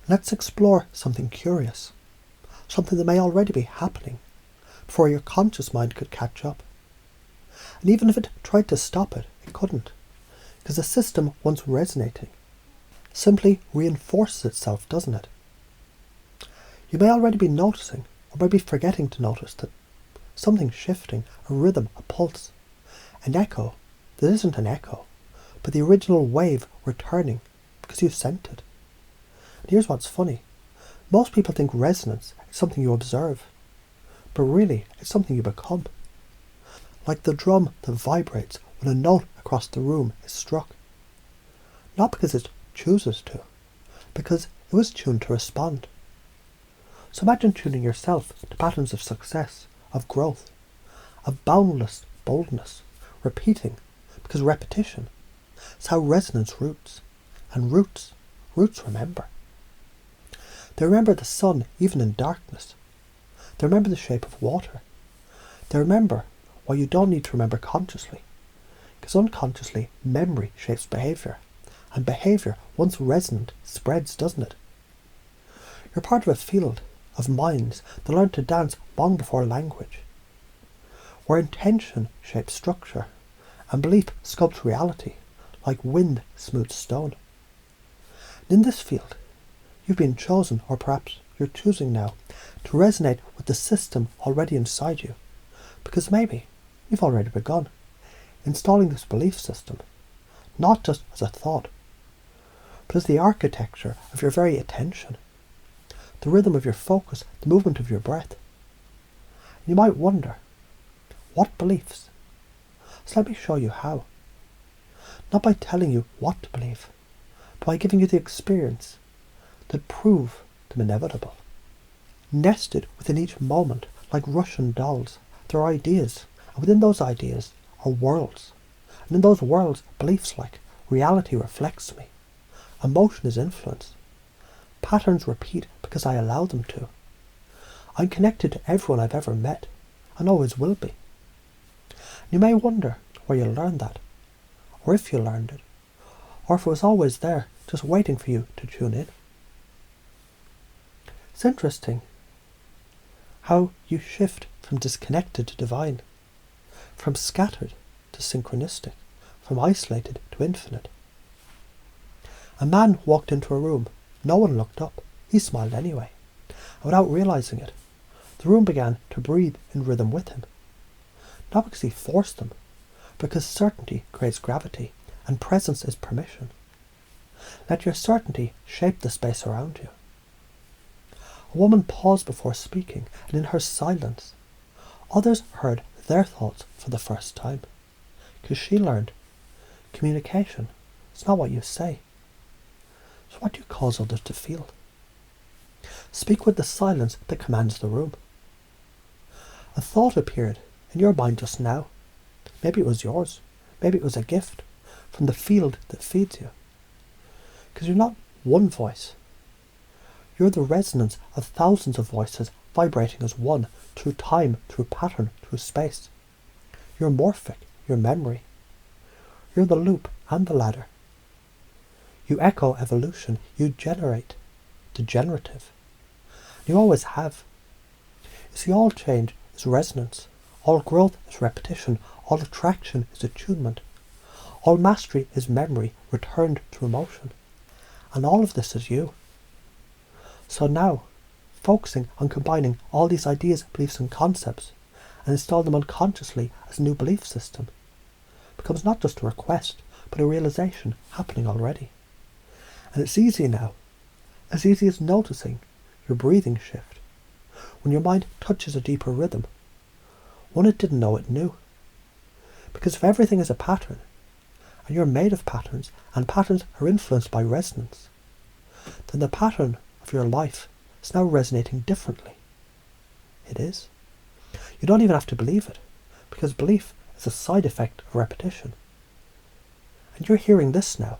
Let's explore something curious, something that may already be happening, before your conscious mind could catch up. And even if it tried to stop it, it couldn't, because the system, once resonating, simply reinforces itself, doesn't it? You may already be noticing, or maybe forgetting to notice, that something's shifting, a rhythm, a pulse, an echo that isn't an echo, but the original wave returning because you sent it. And here's what's funny. Most people think resonance is something you observe, but really it's something you become. Like the drum that vibrates when a note across the room is struck. Not because it chooses to, because it was tuned to respond. So imagine tuning yourself to patterns of success, of growth, of boundless boldness, repeating, because repetition is how resonance roots, and roots remember. They remember the sun even in darkness. They remember the shape of water. They remember why you don't need to remember consciously, because unconsciously memory shapes behaviour, and behaviour, once resonant, spreads, doesn't it? You're part of a field of minds that learn to dance long before language, where intention shapes structure, and belief sculpts reality, like wind smooths stone. And in this field, you've been chosen, or perhaps you're choosing now, to resonate with the system already inside you, because maybe you've already begun installing this belief system, not just as a thought, but as the architecture of your very attention, the rhythm of your focus, the movement of your breath. You might wonder, what beliefs? So let me show you how. Not by telling you what to believe, but by giving you the experience that prove them inevitable. Nested within each moment, like Russian dolls, there are ideas, and within those ideas are worlds. And in those worlds, beliefs like reality reflects me, emotion is influence, patterns repeat because I allow them to. I'm connected to everyone I've ever met, and always will be. You may wonder where you learned that, or if you learned it, or if it was always there, just waiting for you to tune in. It's interesting how you shift from disconnected to divine, from scattered to synchronistic, from isolated to infinite. A man walked into a room. No one looked up. He smiled anyway. And without realizing it, the room began to breathe in rhythm with him. Not because he forced them, because certainty creates gravity, and presence is permission. Let your certainty shape the space around you. A woman paused before speaking, and in her silence, others heard their thoughts for the first time, because she learned communication is not what you say, it's what you cause others to feel. Speak with the silence that commands the room. A thought appeared in your mind just now. Maybe it was yours. Maybe it was a gift from the field that feeds you. Because you're not one voice. You're the resonance of thousands of voices vibrating as one, through time, through pattern, through space. You're morphic, you're memory. You're the loop and the ladder. You echo evolution, you generate degenerative. You always have. You see, all change is resonance, all growth is repetition, all attraction is attunement, all mastery is memory returned through motion, and all of this is you. So now, focusing on combining all these ideas, beliefs and concepts, and install them unconsciously as a new belief system, becomes not just a request, but a realization happening already. And it's easy now, as easy as noticing your breathing shift, when your mind touches a deeper rhythm, one it didn't know it knew. Because if everything is a pattern, and you're made of patterns, and patterns are influenced by resonance, then the pattern of your life is now resonating differently. It is. You don't even have to believe it, because belief is a side effect of repetition. And you're hearing this now.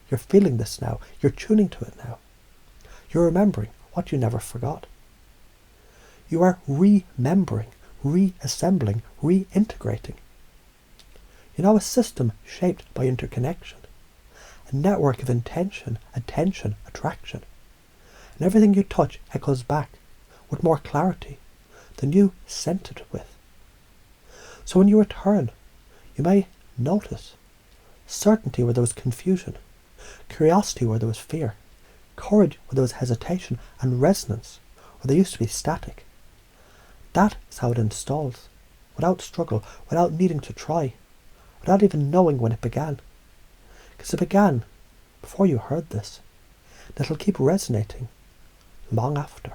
You're feeling this now. You're tuning to it now. You're remembering what you never forgot. You are remembering, reassembling, reintegrating. You're now a system shaped by interconnection, a network of intention, attention, attraction. and everything you touch echoes back with more clarity than you sent it with. So when you return, you may notice certainty where there was confusion, curiosity where there was fear, courage where there was hesitation, and resonance where there used to be static. That is how it installs, without struggle, without needing to try, without even knowing when it began. Because it began before you heard this, and it'll keep resonating long after.